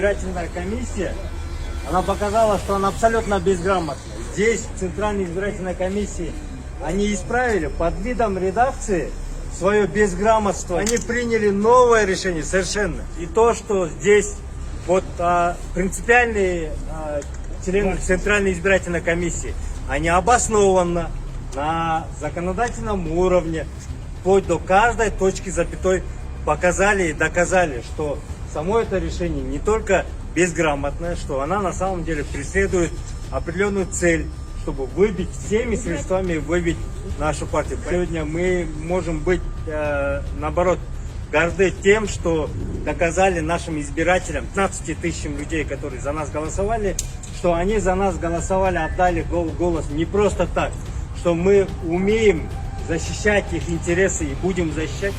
избирательная комиссия, она показала, что она абсолютно безграмотна. Здесь, в Центральной избирательной комиссии, они исправили под видом редакции свое безграмотство. Они приняли новое решение совершенно. И то, что здесь вот принципиальные члены Центральной избирательной комиссии, они обоснованно на законодательном уровне, вплоть до каждой точки запятой, показали и доказали, что само это решение не только безграмотное, что она на самом деле преследует определенную цель, чтобы выбить всеми средствами, выбить нашу партию. Сегодня мы можем быть, наоборот, горды тем, что доказали нашим избирателям, 15 тысячам людей, которые за нас голосовали, что они за нас голосовали, отдали голос не просто так, что мы умеем защищать их интересы и будем защищать.